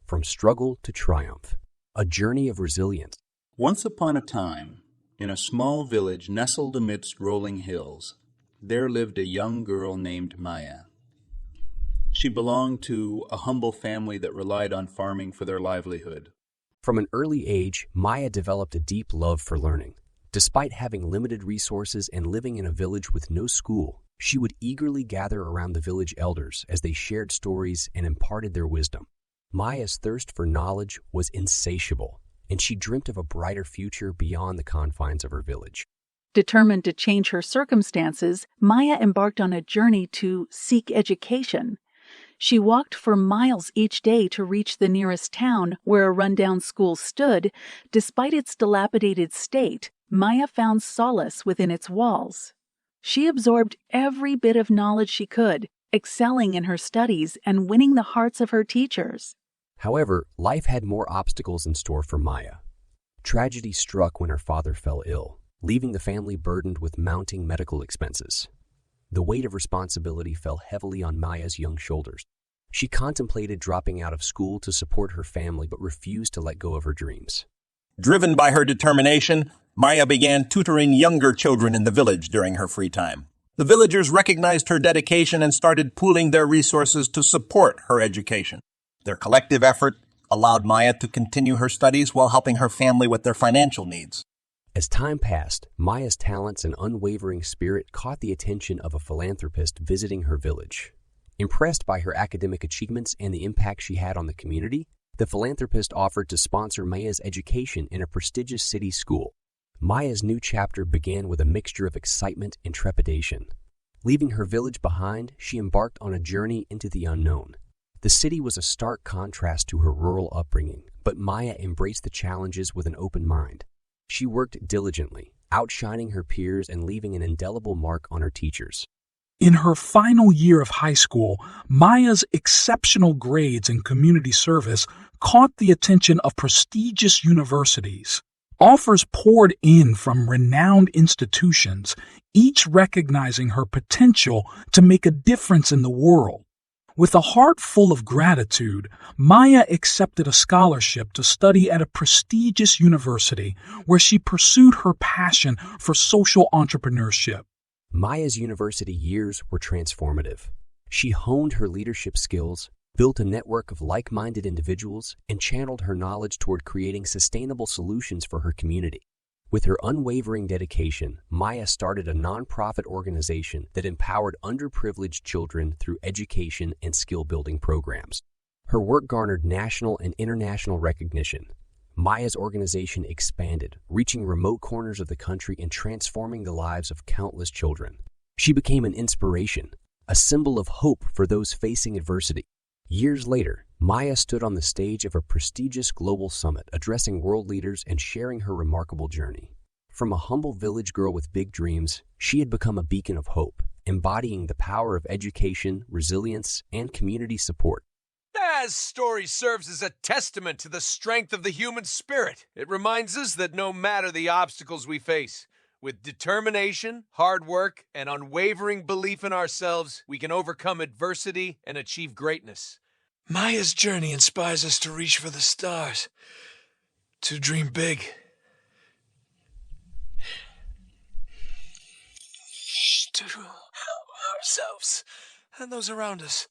From Struggle to Triumph, a journey of resilience. Once upon a time, in a small village nestled amidst rolling hills, there lived a young girl named Maya. She belonged to a humble family that relied on farming for their livelihood. From an early age, Maya developed a deep love for learning. Despite having limited resources and living in a village with no school, she would eagerly gather around the village elders as they shared stories and imparted their wisdom. Maya's thirst for knowledge was insatiable, and she dreamt of a brighter future beyond the confines of her village. Determined to change her circumstances, Maya embarked on a journey to seek education. She walked for miles each day to reach the nearest town where a rundown school stood. Despite its dilapidated state, Maya found solace within its walls. She absorbed every bit of knowledge she could, excelling in her studies and winning the hearts of her teachers. However, life had more obstacles in store for Maya. Tragedy struck when her father fell ill, leaving the family burdened with mounting medical expenses. The weight of responsibility fell heavily on Maya's young shoulders. She contemplated dropping out of school to support her family but refused to let go of her dreams. Driven by her determination, Maya began tutoring younger children in the village during her free time. The villagers recognized her dedication and started pooling their resources to support her education. Their collective effort allowed Maya to continue her studies while helping her family with their financial needs. As time passed, Maya's talents and unwavering spirit caught the attention of a philanthropist visiting her village. Impressed by her academic achievements and the impact she had on the community, the philanthropist offered to sponsor Maya's education in a prestigious city school. Maya's new chapter began with a mixture of excitement and trepidation. Leaving her village behind, she embarked on a journey into the unknown. The city was a stark contrast to her rural upbringing, but Maya embraced the challenges with an open mind. She worked diligently, outshining her peers and leaving an indelible mark on her teachers. In her final year of high school, Maya's exceptional grades in community service caught the attention of prestigious universities. Offers poured in from renowned institutions, each recognizing her potential to make a difference in the world. With a heart full of gratitude, Maya accepted a scholarship to study at a prestigious university where she pursued her passion for social entrepreneurship. Maya's university years were transformative. She honed her leadership skills, built a network of like-minded individuals, and channeled her knowledge toward creating sustainable solutions for her community. With her unwavering dedication, Maya started a nonprofit organization that empowered underprivileged children through education and skill-building programs. Her work garnered national and international recognition. Maya's organization expanded, reaching remote corners of the country and transforming the lives of countless children. She became an inspiration, a symbol of hope for those facing adversity. Years later, Maya stood on the stage of a prestigious global summit, addressing world leaders and sharing her remarkable journey. From a humble village girl with big dreams, she had become a beacon of hope, embodying the power of education, resilience, and community support. As story serves as a testament to the strength of the human spirit. It reminds us that no matter the obstacles we face, with determination, hard work, and unwavering belief in ourselves, we can overcome adversity and achieve greatness. Maya's journey inspires us to reach for the stars, to dream big. To help ourselves and those around us.